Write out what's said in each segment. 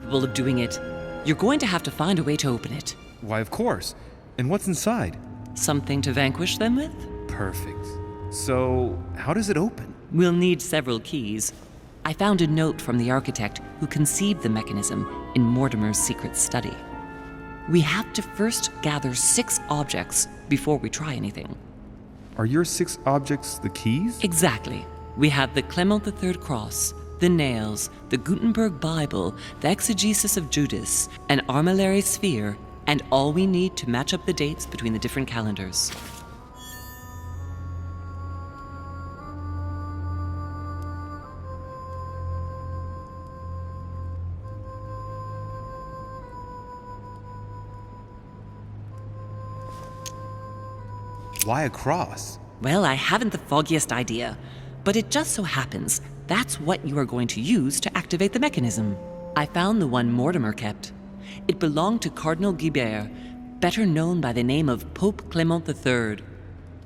capable of doing it. You're going to have to find a way to open it. Why, of course. And what's inside? Something to vanquish them with? Perfect. So, how does it open? We'll need several keys. I found a note from the architect who conceived the mechanism in Mortimer's secret study. We have to first gather 6 objects before we try anything. Are your 6 objects the keys? Exactly. We have the Clement III cross, the nails, the Gutenberg Bible, the exegesis of Judas, an armillary sphere, and all we need to match up the dates between the different calendars. Why a cross? Well, I haven't the foggiest idea, but it just so happens that's what you are going to use to activate the mechanism. I found the one Mortimer kept. It belonged to Cardinal Guibert, better known by the name of Pope Clement III.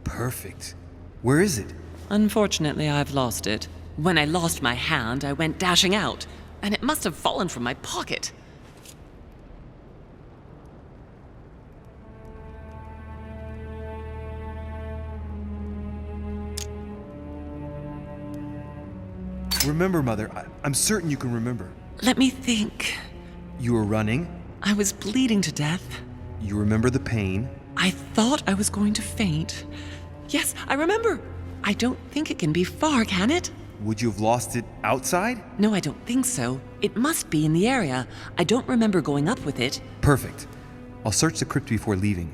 Perfect. Where is it? Unfortunately, I've lost it. When I lost my hand, I went dashing out, and it must have fallen from my pocket. Remember, Mother. I'm certain you can remember. Let me think. You were running. I was bleeding to death. You remember the pain. I thought I was going to faint. Yes, I remember. I don't think it can be far, can it? Would you have lost it outside? No, I don't think so. It must be in the area. I don't remember going up with it. Perfect. I'll search the crypt before leaving.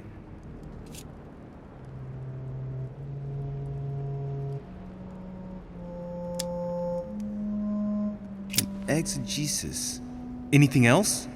Exegesis. Anything else?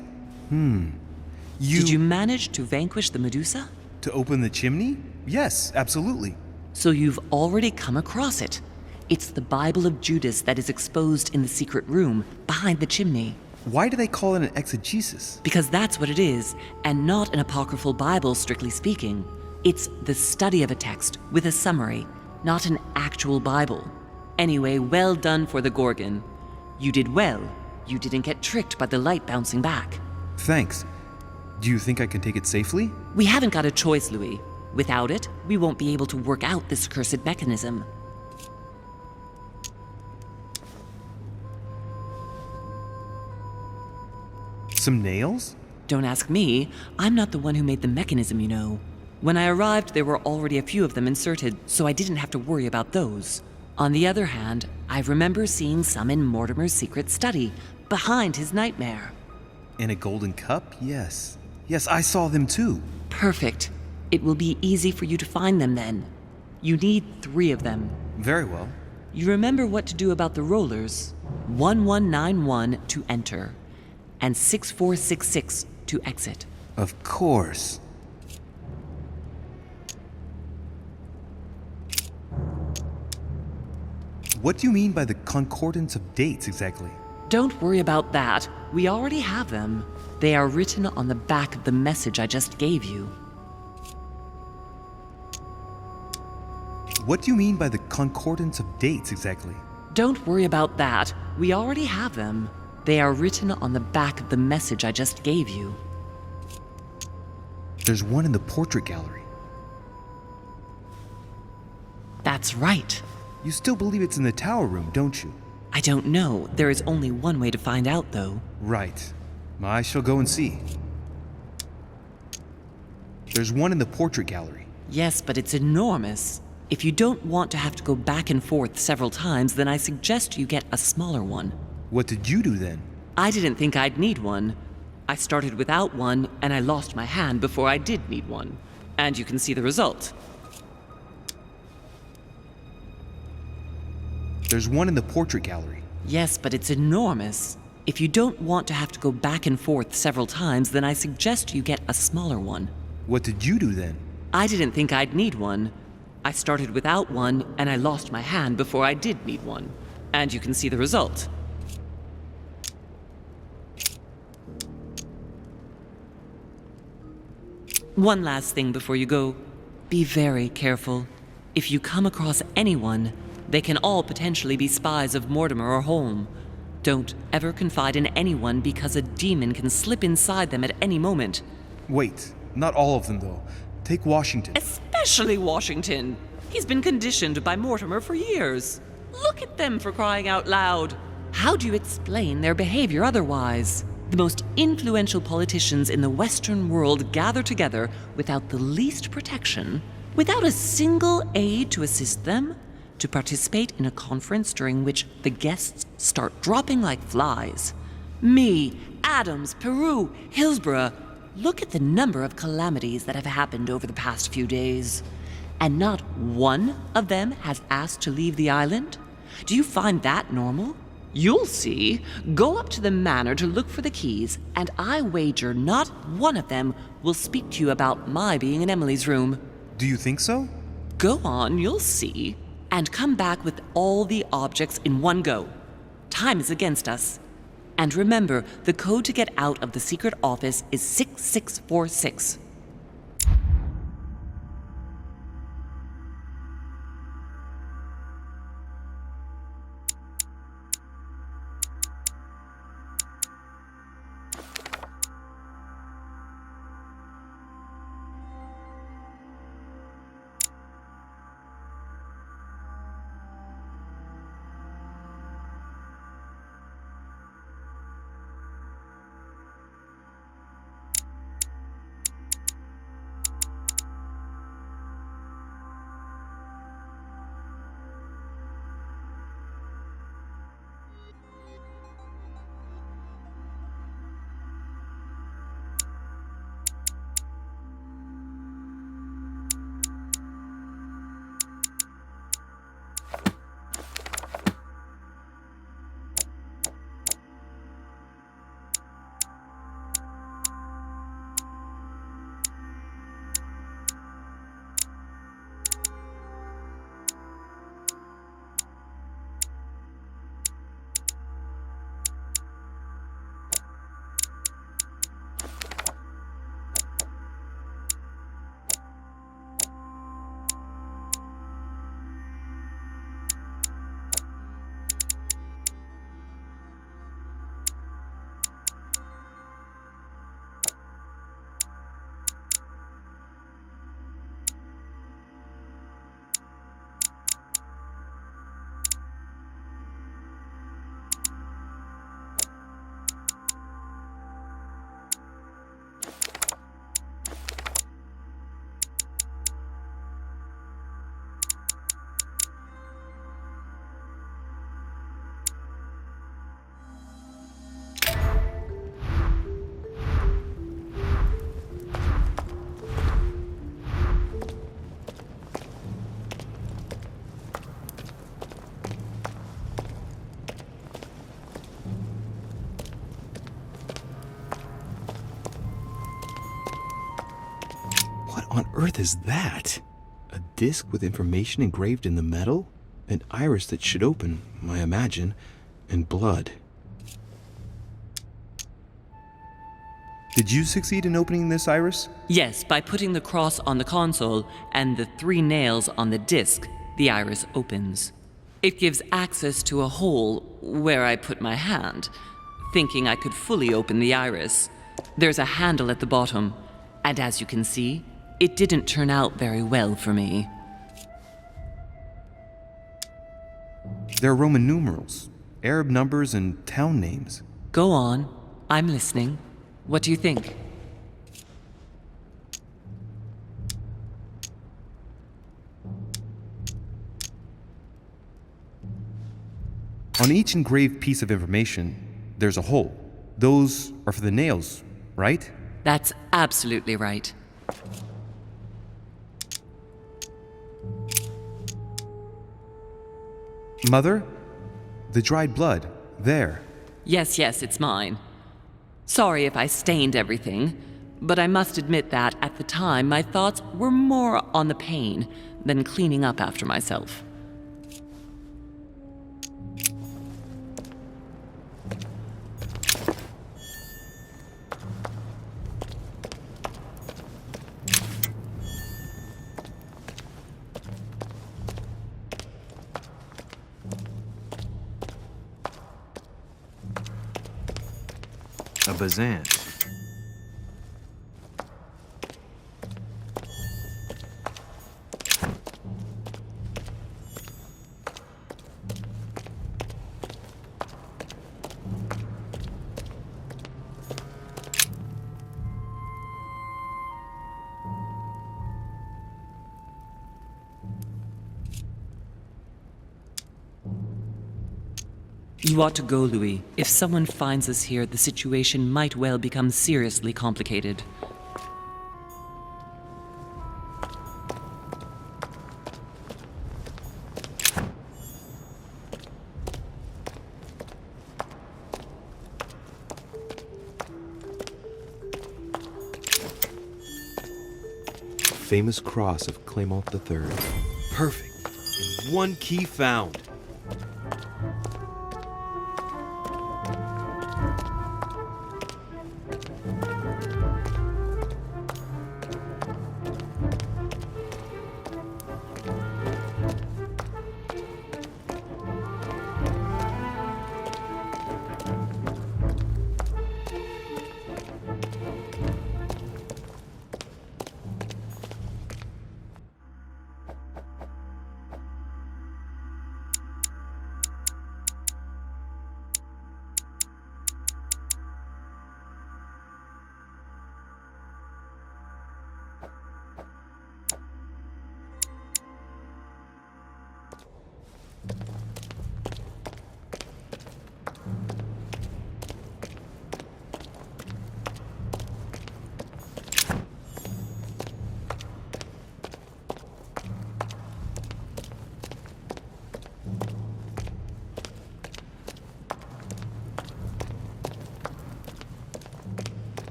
Did you manage to vanquish the Medusa? To open the chimney? Yes, absolutely. So you've already come across it. It's the Bible of Judas that is exposed in the secret room behind the chimney. Why do they call it an exegesis? Because that's what it is, and not an apocryphal Bible, strictly speaking. It's the study of a text with a summary, not an actual Bible. Anyway, well done for the Gorgon. You did well. You didn't get tricked by the light bouncing back. Thanks. Do you think I can take it safely? We haven't got a choice, Louis. Without it, we won't be able to work out this cursed mechanism. Some nails? Don't ask me. I'm not the one who made the mechanism, you know. When I arrived, there were already a few of them inserted, so I didn't have to worry about those. On the other hand, I remember seeing some in Mortimer's secret study, behind his nightmare. In a golden cup? Yes. Yes, I saw them too. Perfect. It will be easy for you to find them then. You need 3 of them. Very well. You remember what to do about the rollers. 1191 to enter, and 6466 to exit. Of course. What do you mean by the concordance of dates exactly? Don't worry about that. We already have them. They are written on the back of the message I just gave you. What do you mean by the concordance of dates exactly? Don't worry about that. We already have them. They are written on the back of the message I just gave you. There's one in the portrait gallery. That's right. You still believe it's in the tower room, don't you? I don't know. There is only one way to find out, though. Right. I shall go and see. There's one in the portrait gallery. Yes, but it's enormous. If you don't want to have to go back and forth several times, then I suggest you get a smaller one. What did you do then? I didn't think I'd need one. I started without one, and I lost my hand before I did need one. And you can see the result. There's one in the portrait gallery. Yes, but it's enormous. If you don't want to have to go back and forth several times, then I suggest you get a smaller one. What did you do then? I didn't think I'd need one. I started without one, and I lost my hand before I did need one. And you can see the result. One last thing before you go. Be very careful. If you come across anyone, they can all potentially be spies of Mortimer or Holm. Don't ever confide in anyone because a demon can slip inside them at any moment. Wait, not all of them, though. Take Washington. Especially Washington. He's been conditioned by Mortimer for years. Look at them, for crying out loud. How do you explain their behavior otherwise? The most influential politicians in the Western world gather together without the least protection, without a single aid to assist them, to participate in a conference during which the guests start dropping like flies. Me, Adams, Peru, Hillsborough. Look at the number of calamities that have happened over the past few days. And not one of them has asked to leave the island? Do you find that normal? You'll see. Go up to the manor to look for the keys, and I wager not one of them will speak to you about my being in Emily's room. Do you think so? Go on, you'll see. And come back with all the objects in one go. Time is against us. And remember, the code to get out of the secret office is 6646. What on earth is that? A disc with information engraved in the metal? An iris that should open, I imagine, and blood. Did you succeed in opening this iris? Yes, by putting the cross on the console and the 3 nails on the disc, the iris opens. It gives access to a hole where I put my hand, thinking I could fully open the iris. There's a handle at the bottom, and as you can see, it didn't turn out very well for me. There are Roman numerals, Arab numbers, and town names. Go on. I'm listening. What do you think? On each engraved piece of information, there's a hole. Those are for the nails, right? That's absolutely right. Mother? The dried blood. There. Yes, it's mine. Sorry if I stained everything, but I must admit that at the time my thoughts were more on the pain than cleaning up after myself. A Bazant. You ought to go, Louis. If someone finds us here, the situation might well become seriously complicated. Famous cross of Clement III. Perfect. And one key found.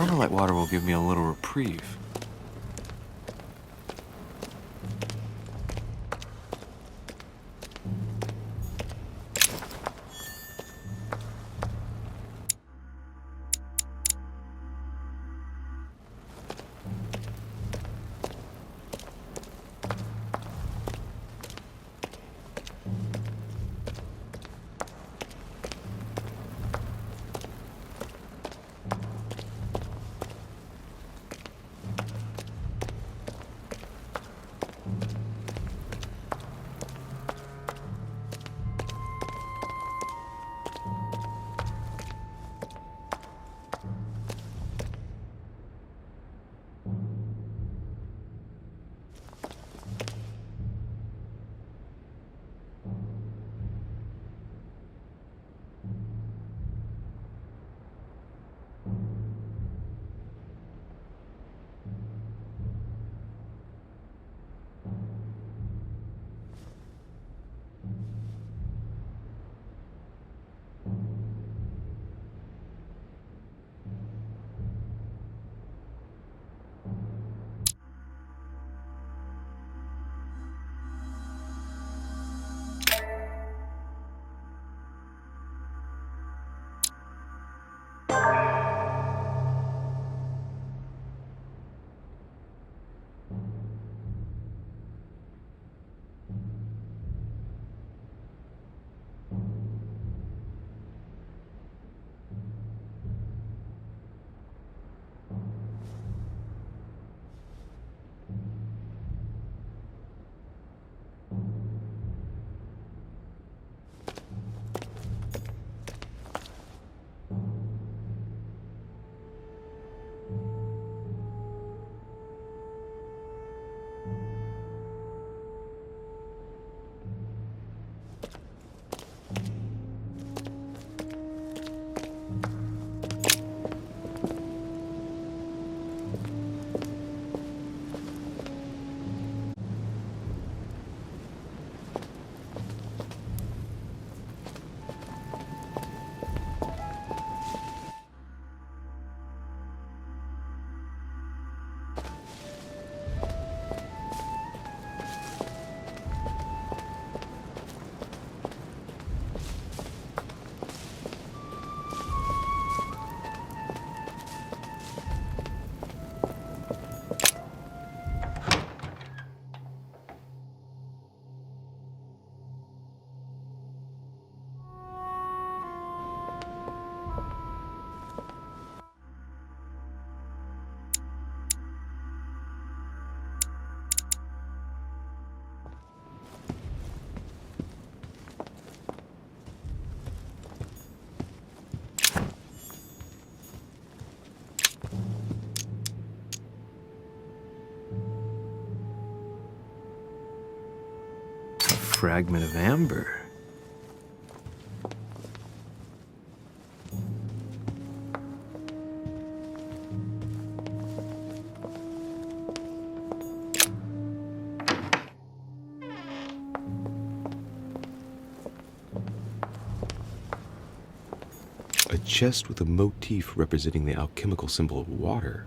Carmelite water will give me a little reprieve. fragment of amber. A chest with a motif representing the alchemical symbol of water.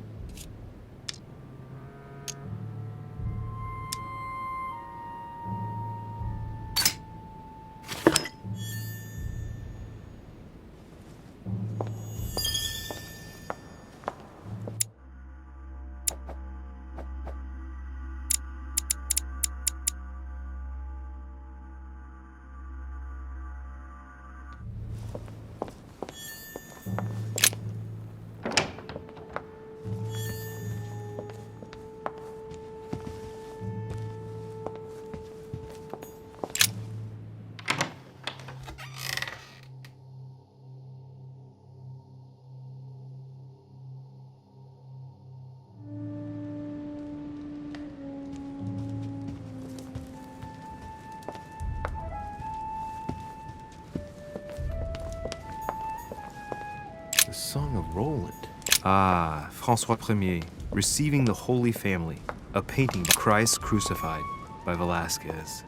The Song of Roland. Ah, François Ier, Receiving the Holy Family, a painting by Christ Crucified by Velázquez.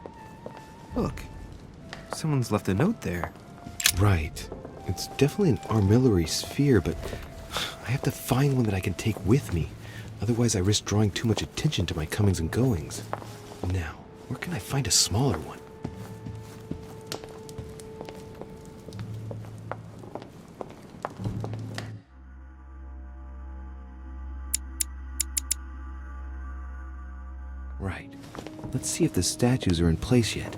Look, someone's left a note there. Right. It's definitely an armillary sphere, but I have to find one that I can take with me. Otherwise, I risk drawing too much attention to my comings and goings. Now, where can I find a smaller one? Right. Let's see if the statues are in place yet.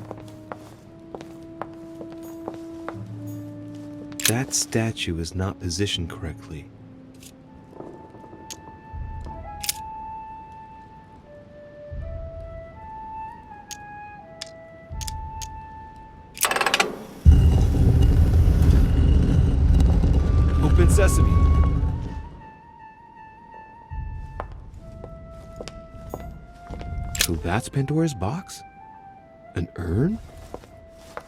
That statue is not positioned correctly. Open sesame. So that's Pandora's box? An urn?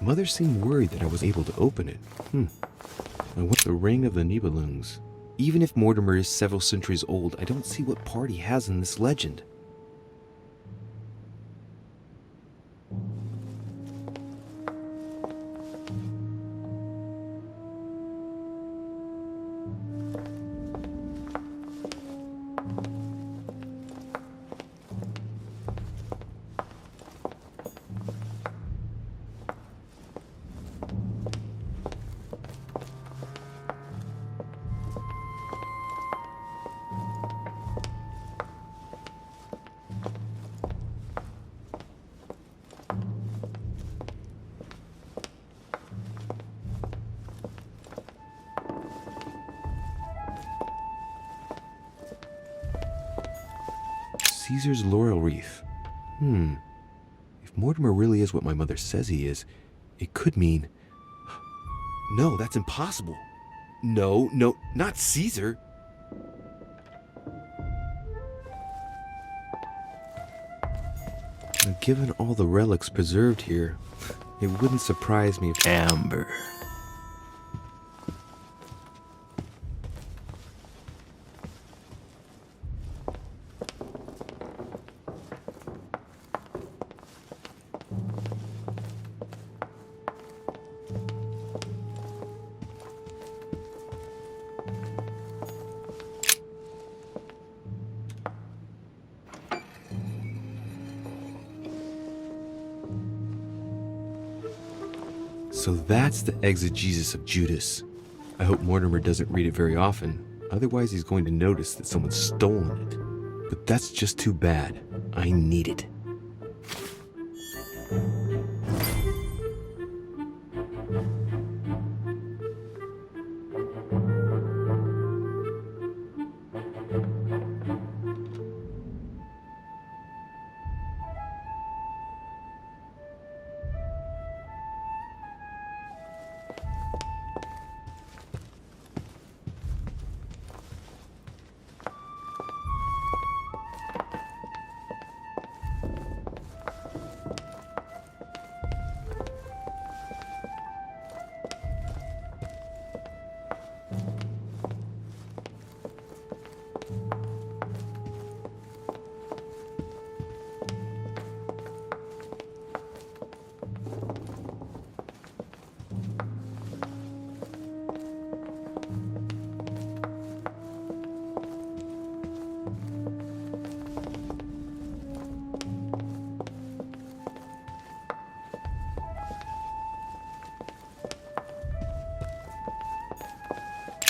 Mother seemed worried that I was able to open it. I want the Ring of the Nibelungs. Even if Mortimer is several centuries old, I don't see what part he has in this legend. Caesar's laurel wreath. If Mortimer really is what my mother says he is, it could mean... No, that's impossible. No, not Caesar. Now, given all the relics preserved here, it wouldn't surprise me if... Amber. So that's the exegesis of Judas. I hope Mortimer doesn't read it very often, otherwise he's going to notice that someone's stolen it. But that's just too bad. I need it.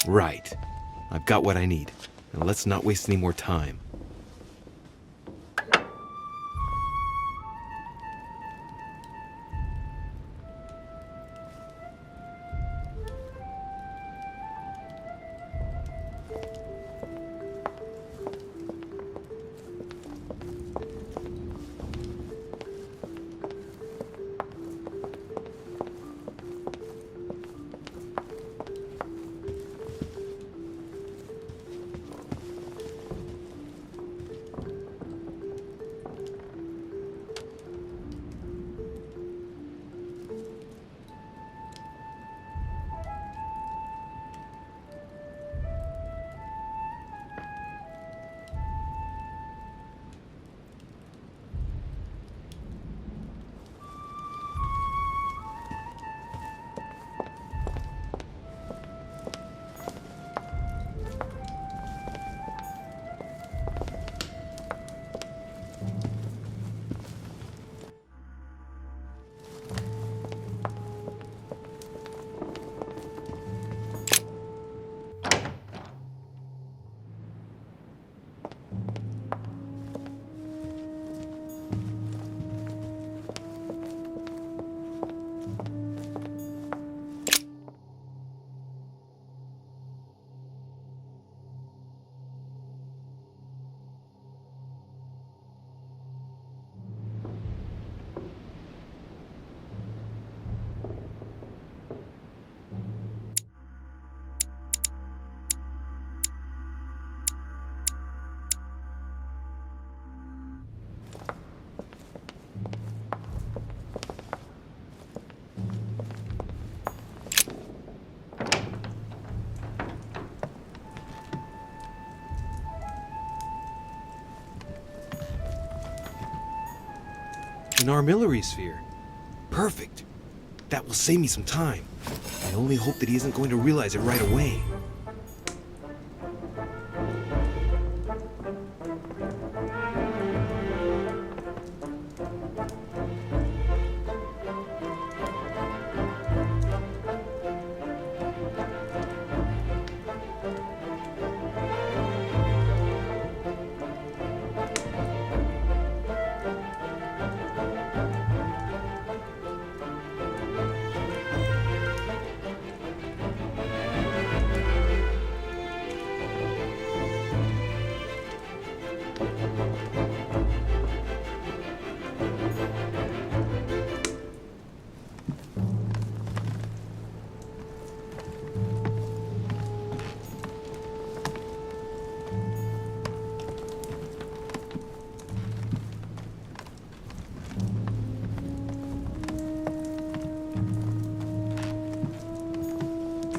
Right. I've got what I need. Now let's not waste any more time. An armillary sphere. Perfect. That will save me some time. I only hope that he isn't going to realize it right away.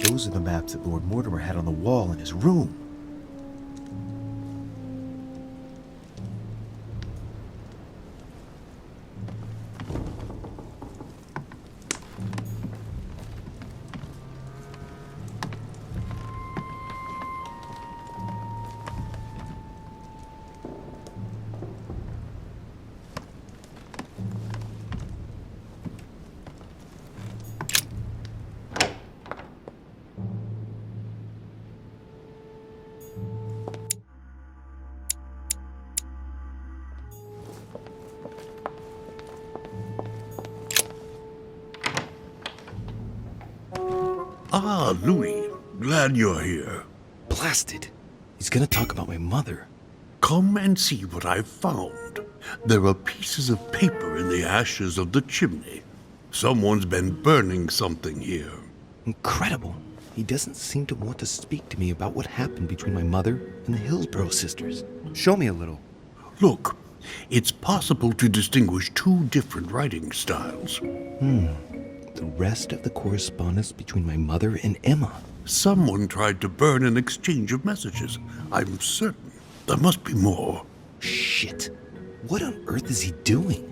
Those are the maps that Lord Mortimer had on the wall in his room. Ah, Louis. Glad you're here. Blasted. He's gonna talk about my mother. Come and see what I've found. There are pieces of paper in the ashes of the chimney. Someone's been burning something here. Incredible. He doesn't seem to want to speak to me about what happened between my mother and the Hillsborough sisters. Show me a little. Look, it's possible to distinguish two different writing styles. The rest of the correspondence between my mother and Emma. Someone tried to burn an exchange of messages. I'm certain. There must be more. Shit. What on earth is he doing?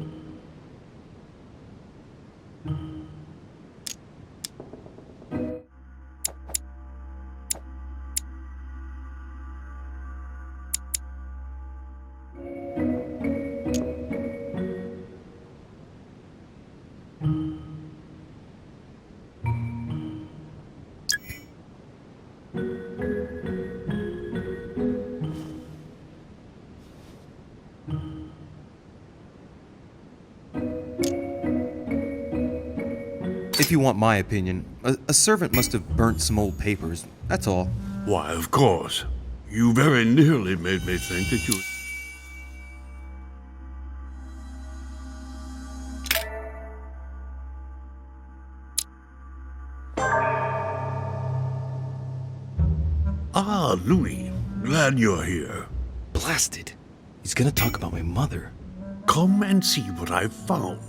If you want my opinion, a servant must have burnt some old papers, that's all. Why, of course. You very nearly made me think that you... Ah, Louis. Glad you're here. Blasted. He's gonna talk about my mother. Come and see what I've found.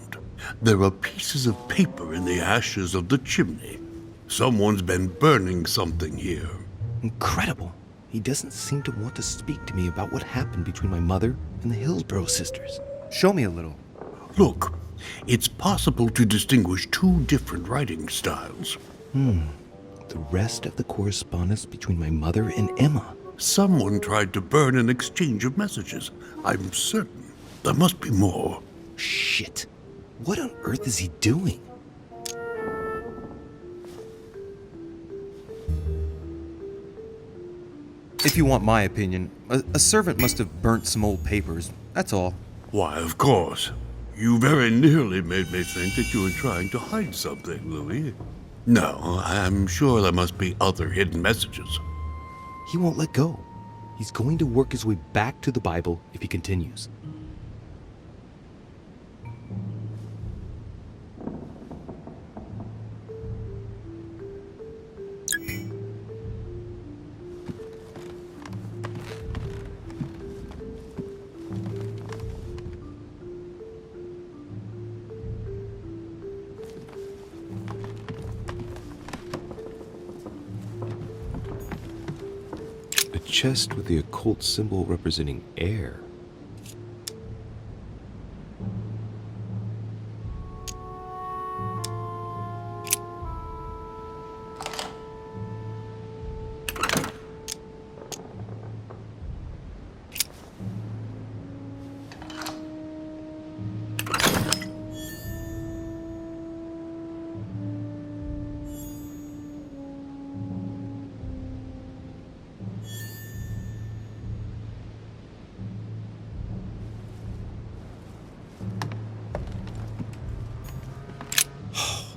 There are pieces of paper in the ashes of the chimney. Someone's been burning something here. Incredible. He doesn't seem to want to speak to me about what happened between my mother and the Hillsborough sisters. Show me a little. Look, it's possible to distinguish two different writing styles. The rest of the correspondence between my mother and Emma. Someone tried to burn an exchange of messages. I'm certain. There must be more. Shit. What on earth is he doing? If you want my opinion, a servant must have burnt some old papers, that's all. Why, of course. You very nearly made me think that you were trying to hide something, Louis. No, I'm sure there must be other hidden messages. He won't let go. He's going to work his way back to the Bible if he continues. A chest with the occult symbol representing air.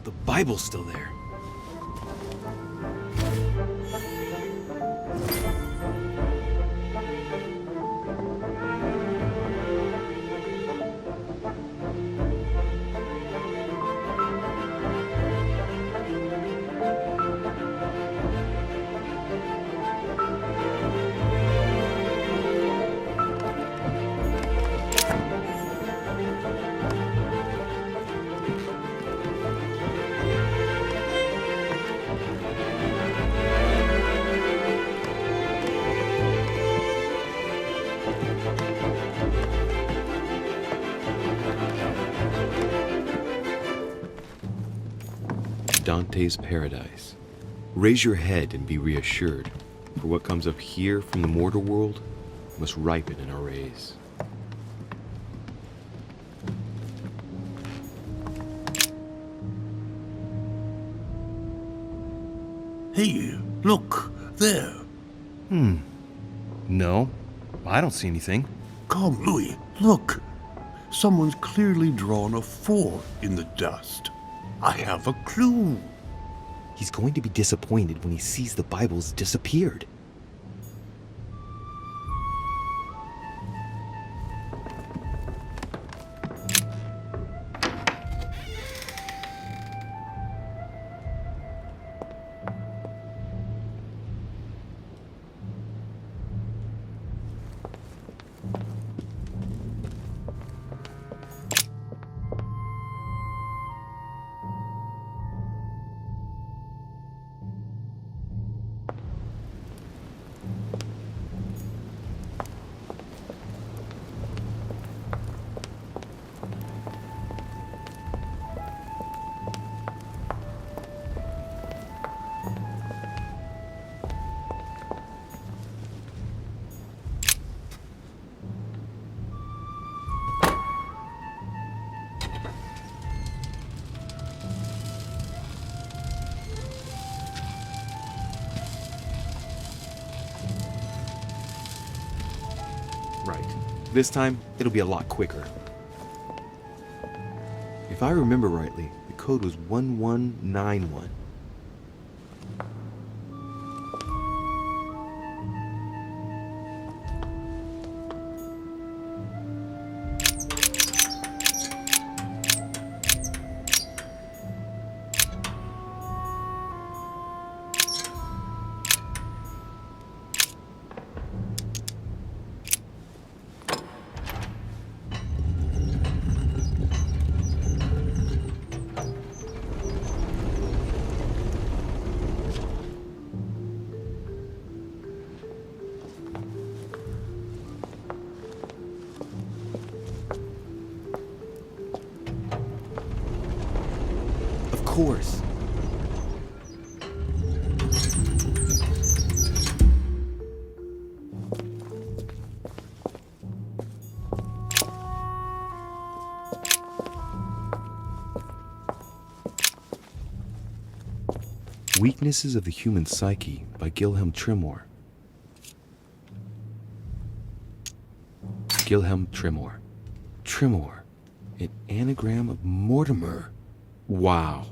The Bible's still there. Dante's Paradise. Raise your head and be reassured, for what comes up here from the mortal world must ripen in our rays. Hey, look, there. No, I don't see anything. Come, Louis, look. Someone's clearly drawn a 4 in the dust. I have a clue. He's going to be disappointed when he sees the Bible's disappeared. Right. This time, it'll be a lot quicker. If I remember rightly, the code was 1191. Of course. Weaknesses of the Human Psyche by Gilhelm Trimor. Gilhelm Trimor. Trimor. An anagram of Mortimer. Wow.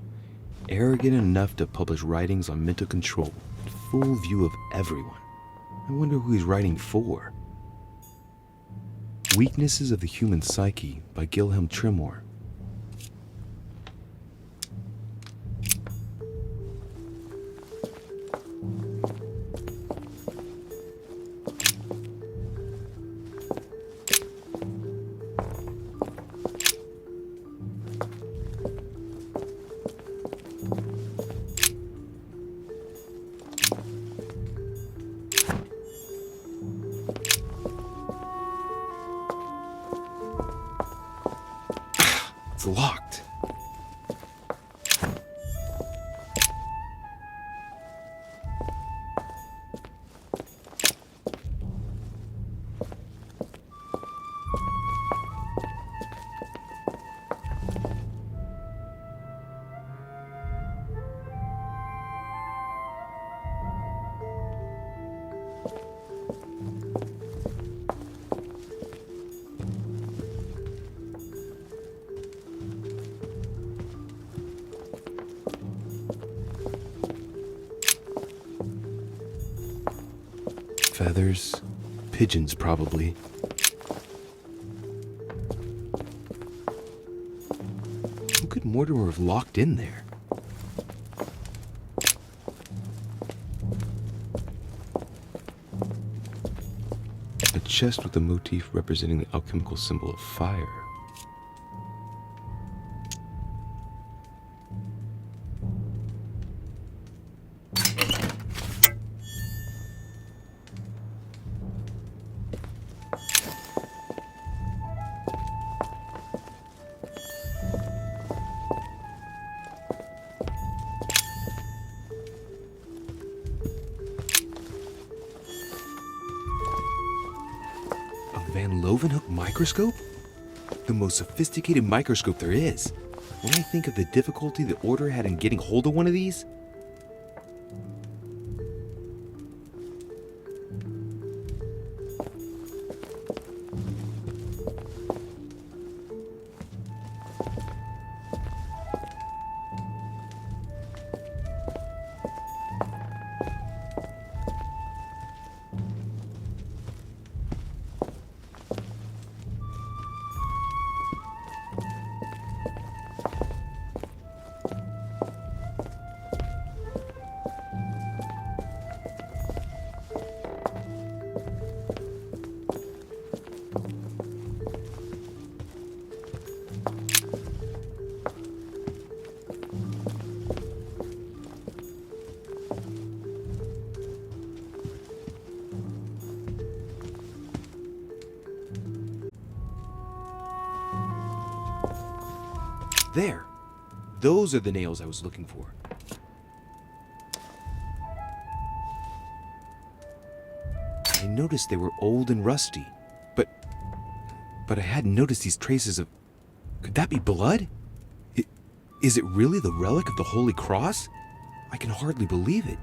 Arrogant enough to publish writings on mental control in full view of everyone. I wonder who he's writing for. Weaknesses of the Human Psyche by Gilhelm Trimor. It's locked. Feathers, pigeons probably. Who could Mortimer have locked in there? A chest with a motif representing the alchemical symbol of fire. Van Leeuwenhoek microscope? The most sophisticated microscope there is. When I think of the difficulty the Order had in getting hold of one of these, there. Those are the nails I was looking for. I noticed they were old and rusty, but I hadn't noticed these traces of... Could that be blood? Is it really the relic of the Holy Cross? I can hardly believe it.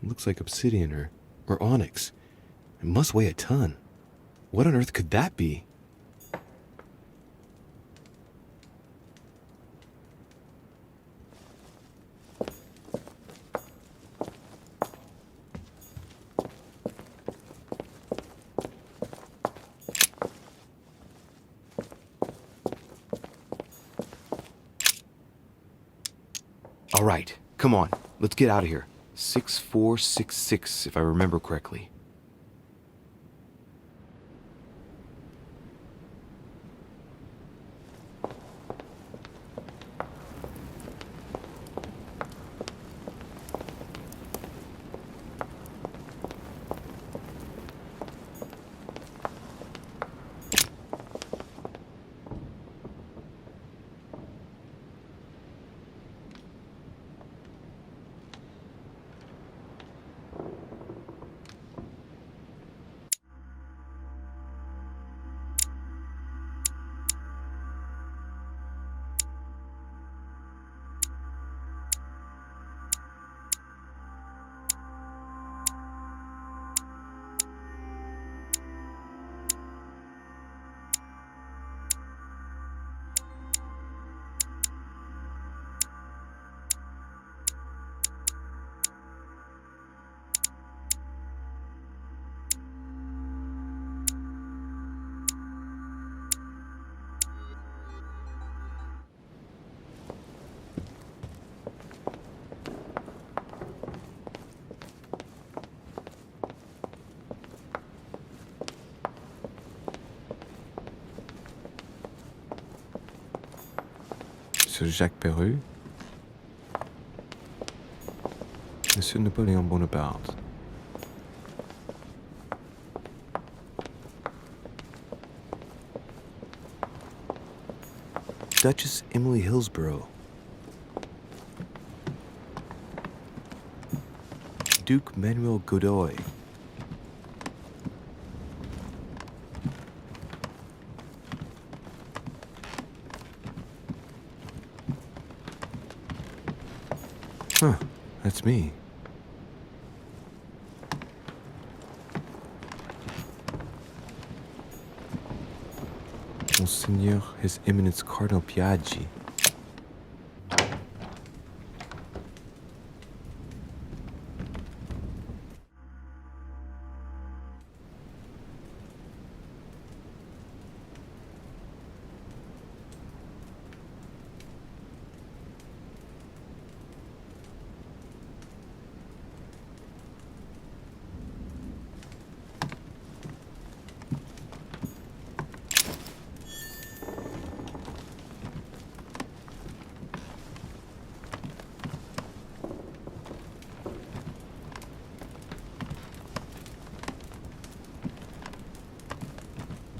Looks like obsidian or onyx. It must weigh a ton. What on earth could that be? All right, come on, let's get out of here. 6466, if I remember correctly. Monsieur Jacques Perru, Monsieur Napoléon Bonaparte. Duchess Emily Hillsborough. Duke Manuel Godoy. Huh, that's me. Monseigneur His Eminence Cardinal Piaggi.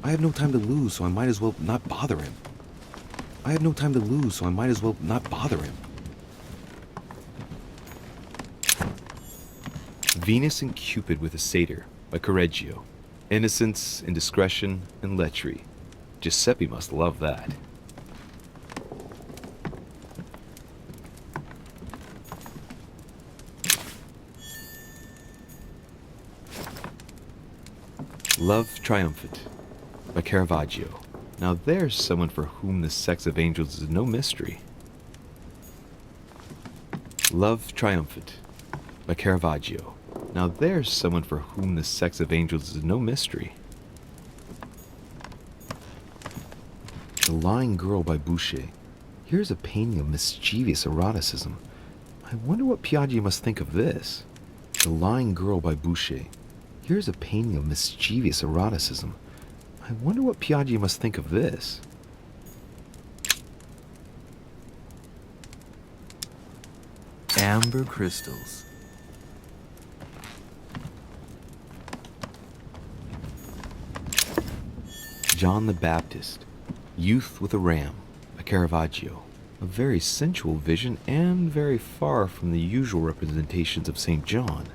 I have no time to lose, so I might as well not bother him. I have no time to lose, so I might as well not bother him. Venus and Cupid with a Satyr by Correggio. Innocence, indiscretion, and lechery. Giuseppe must love that. Love Triumphant by Caravaggio. Now there's someone for whom the sex of angels is no mystery. Love Triumphant by Caravaggio. Now there's someone for whom the sex of angels is no mystery. The Lying Girl by Boucher. Here's a painting of mischievous eroticism. I wonder what Piaggi must think of this. The Lying Girl by Boucher. Here's a painting of mischievous eroticism. I wonder what Piaggi must think of this. Amber crystals. John the Baptist, Youth with a Ram by Caravaggio. A very sensual vision and very far from the usual representations of St. John.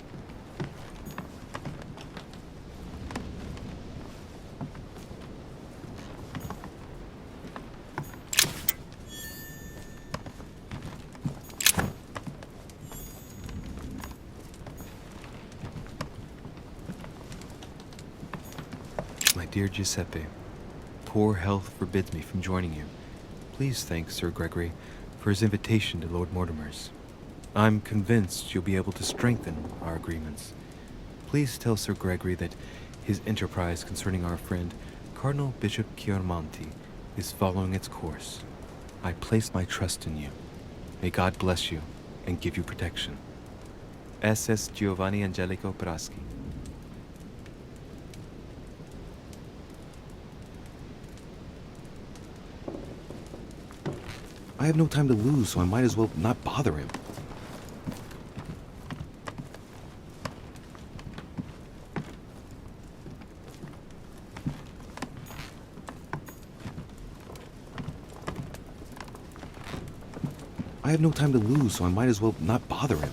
My dear Giuseppe, poor health forbids me from joining you. Please thank Sir Gregory for his invitation to Lord Mortimer's. I'm convinced you'll be able to strengthen our agreements. Please tell Sir Gregory that his enterprise concerning our friend Cardinal Bishop Chiaramonti is following its course. I place my trust in you. May God bless you and give you protection. SS Giovanni Angelico Praschi. I have no time to lose, so I might as well not bother him. I have no time to lose, so I might as well not bother him.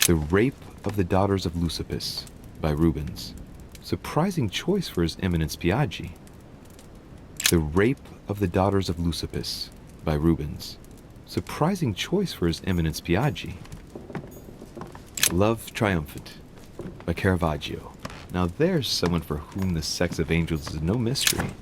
The Rape of the Daughters of Leucippus by Rubens. Surprising choice for His Eminence Biaggi. The Rape of the Daughters of Leucippus by Rubens. Surprising choice for His Eminence Biaggi. Love Triumphant by Caravaggio. Now there's someone for whom the sex of angels is no mystery.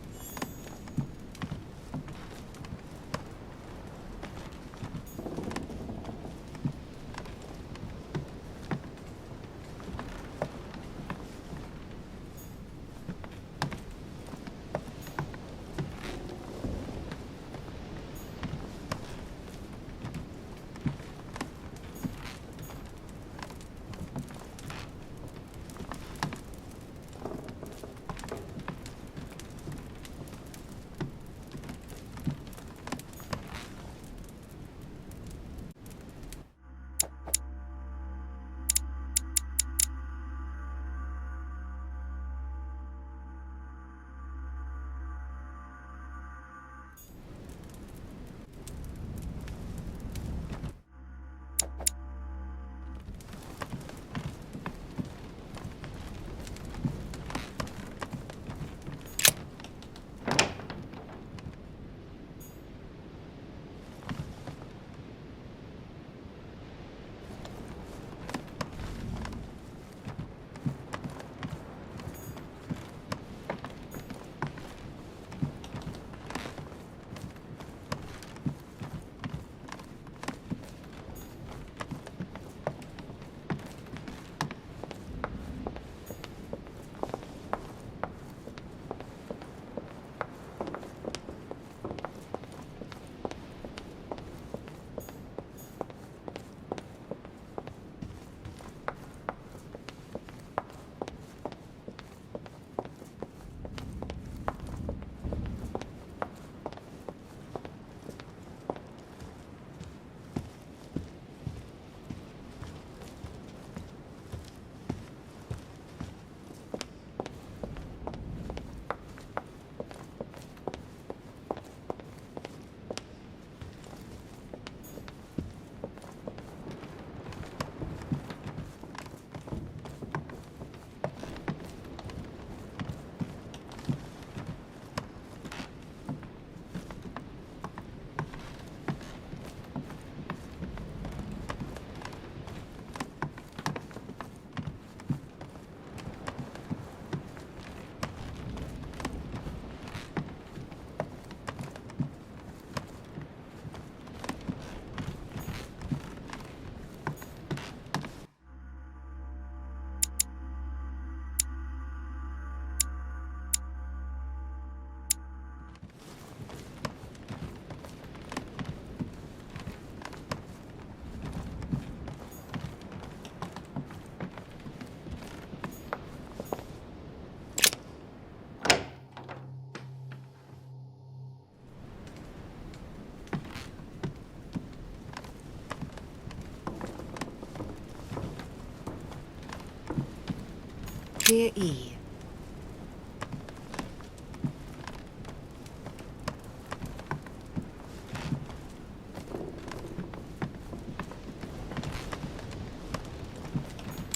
Dear E.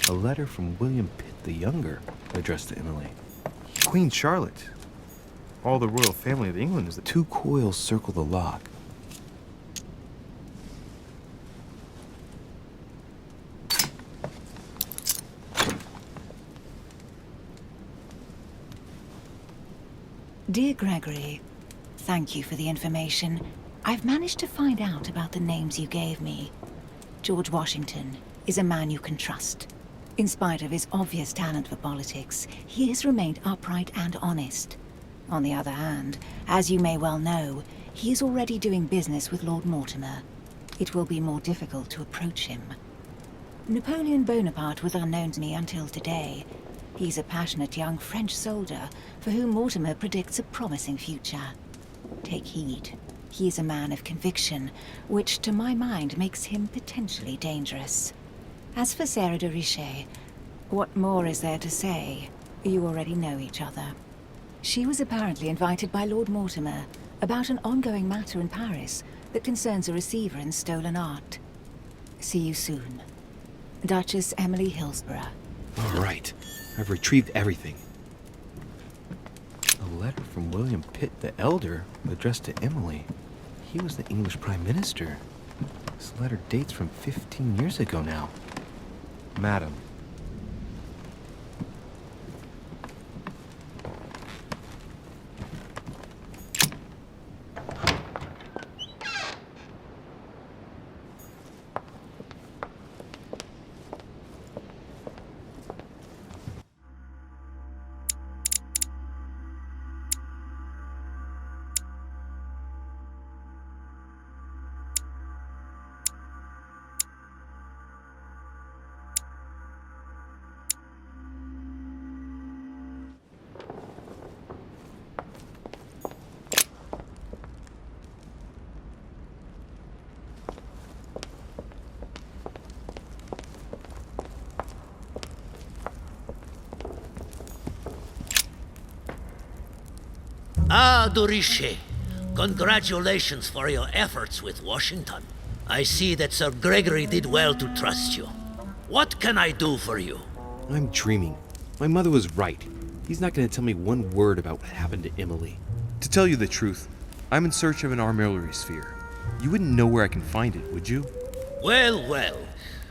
A letter from William Pitt the Younger, addressed to Emily. Queen Charlotte. All the royal family of England is the... Two coils circle the lock. Dear Gregory, thank you for the information. I've managed to find out about the names you gave me. George Washington is a man you can trust. In spite of his obvious talent for politics, he has remained upright and honest. On the other hand, as you may well know, he is already doing business with Lord Mortimer. It will be more difficult to approach him. Napoleon Bonaparte was unknown to me until today. He's a passionate young French soldier for whom Mortimer predicts a promising future. Take heed. He is a man of conviction, which to my mind makes him potentially dangerous. As for Sarah de Richet, what more is there to say? You already know each other. She was apparently invited by Lord Mortimer about an ongoing matter in Paris that concerns a receiver in stolen art. See you soon. Duchess Emily Hillsborough. All right. I've retrieved everything. A letter from William Pitt the Elder, addressed to Emily. He was the English Prime Minister. This letter dates from 15 years ago now. Madam. Ah, de Richet. Congratulations for your efforts with Washington. I see that Sir Gregory did well to trust you. What can I do for you? I'm dreaming. My mother was right. He's not going to tell me one word about what happened to Emily. To tell you the truth, I'm in search of an armillary sphere. You wouldn't know where I can find it, would you? Well, well.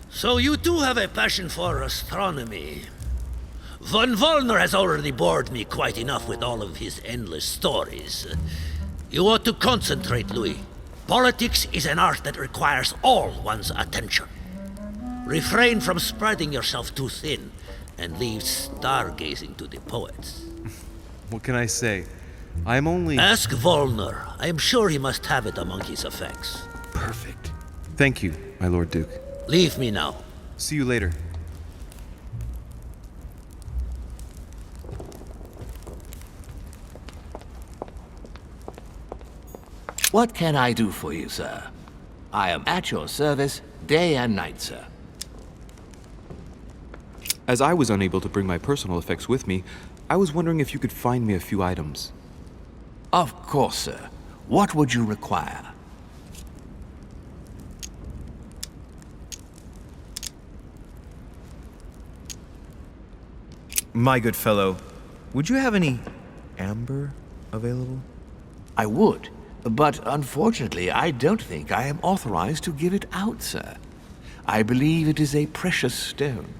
So you do have a passion for astronomy. Von Wollner has already bored me quite enough with all of his endless stories. You ought to concentrate, Louis. Politics is an art that requires all one's attention. Refrain from spreading yourself too thin, and leave stargazing to the poets. What can I say? I'm only... Ask Wollner. I am sure he must have it among his effects. Perfect. Thank you, my Lord Duke. Leave me now. See you later. What can I do for you, sir? I am at your service, day and night, sir. As I was unable to bring my personal effects with me, I was wondering if you could find me a few items. Of course, sir. What would you require? My good fellow, would you have any amber available? I would, but unfortunately, I don't think I am authorized to give it out, sir. I believe it is a precious stone.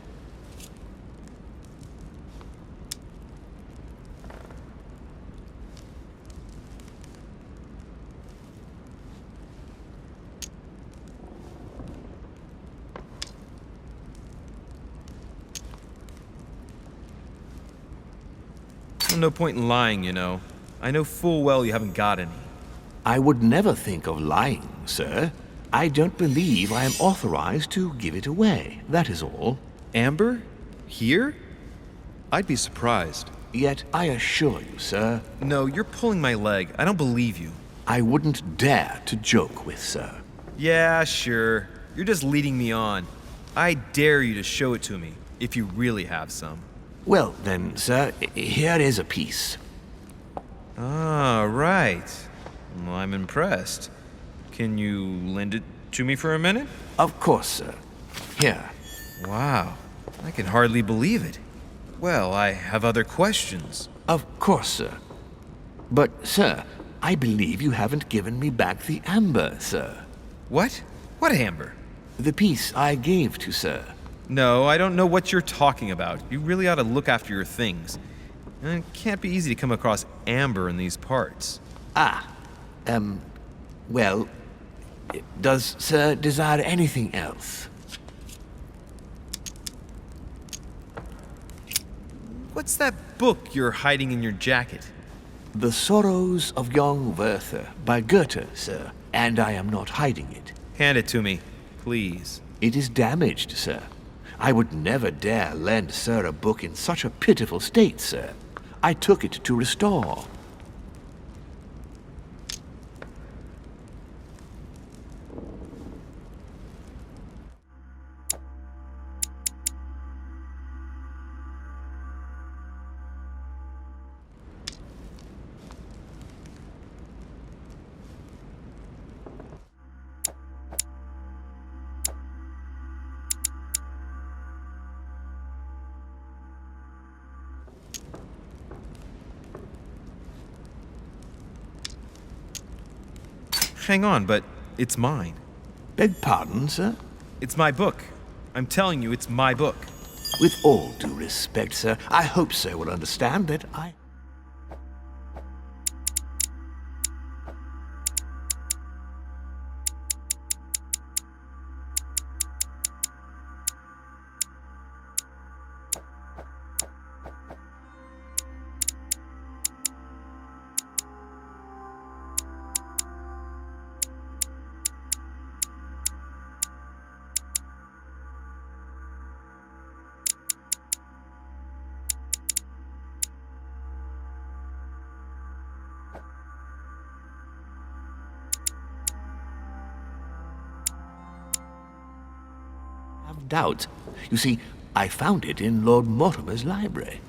No point in lying, you know. I know full well you haven't got any. I would never think of lying, sir. I don't believe I am authorized to give it away, that is all. Amber? Here? I'd be surprised. Yet I assure you, sir, No, you're pulling my leg. I don't believe you. I wouldn't dare to joke with, sir. Yeah, sure. You're just leading me on. I dare you to show it to me, if you really have some. Well, then, sir, here is a piece. Ah, right. Well, I'm impressed. Can you lend it to me for a minute? Of course, sir. Here. Wow, I can hardly believe it. Well, I have other questions. Of course, sir. But, sir, I believe you haven't given me back the amber, sir. What? What amber? The piece I gave to sir. No, I don't know what you're talking about. You really ought to look after your things. It can't be easy to come across amber in these parts. Well, does sir desire anything else? What's that book you're hiding in your jacket? The Sorrows of Young Werther by Goethe, sir, and I am not hiding it. Hand it to me, please. It is damaged, sir. I would never dare lend sir a book in such a pitiful state, sir. I took it to restore. Hang on, but it's mine. Beg pardon, sir? It's my book. I'm telling you, it's my book. With all due respect, sir, I hope sir will understand that I... doubt. You see, I found it in Lord Mortimer's library.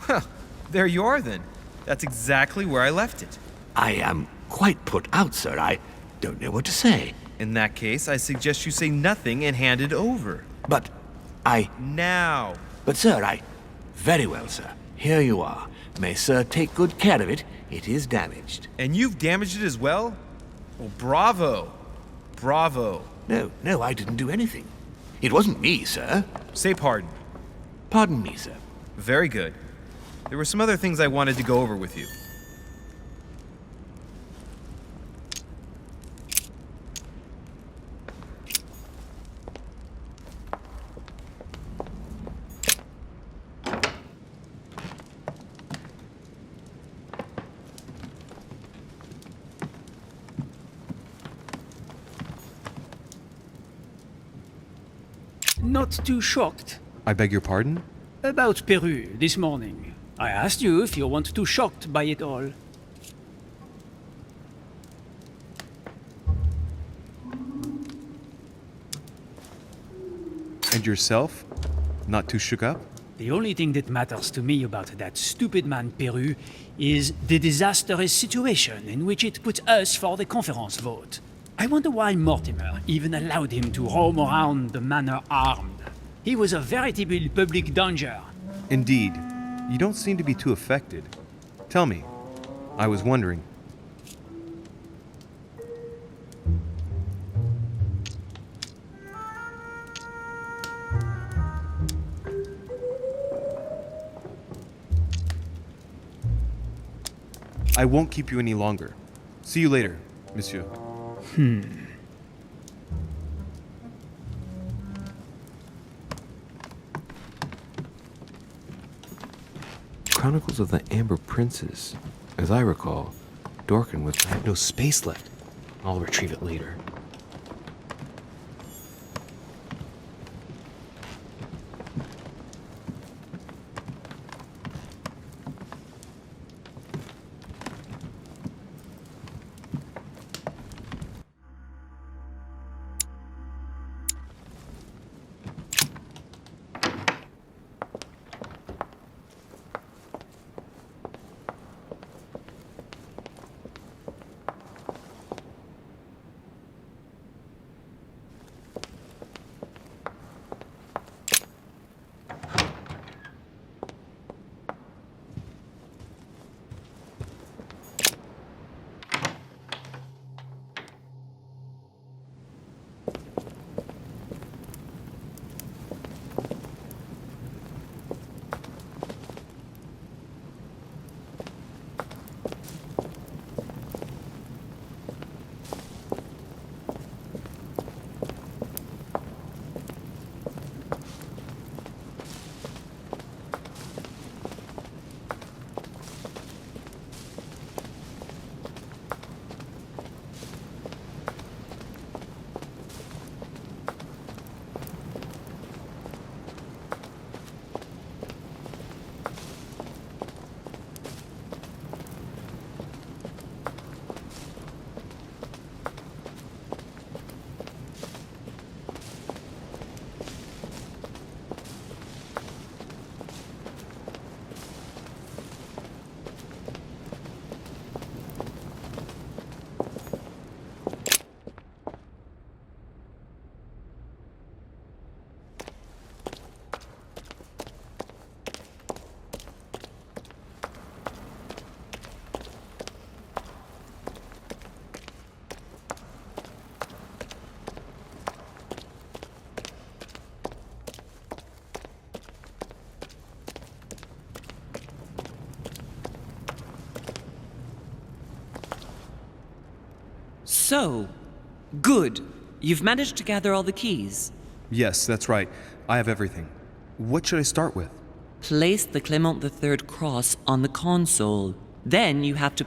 Huh, there you are then. That's exactly where I left it. I am quite put out, sir. I don't know what to say. In that case, I suggest you say nothing and hand it over. But Now! But, sir, Very well, sir. Here you are. May sir take good care of it. It is damaged. And you've damaged it as well? Well, bravo. Bravo. No, I didn't do anything. It wasn't me, sir. Say pardon. Pardon me, sir. Very good. There were some other things I wanted to go over with you. Not too shocked. I beg your pardon? About Peru this morning. I asked you if you weren't too shocked by it all. And yourself? Not too shook up? The only thing that matters to me about that stupid man Peru is the disastrous situation in which it put us for the conference vote. I wonder why Mortimer even allowed him to roam around the manor armed. He was a veritable public danger. Indeed. You don't seem to be too affected. Tell me. I was wondering. I won't keep you any longer. See you later, monsieur. Chronicles of the Amber Princes. As I recall, Dorkin was... I have no space left. I'll retrieve it later. So, good. You've managed to gather all the keys. Yes, that's right. I have everything. What should I start with? Place the Clement III cross on the console. Then you have to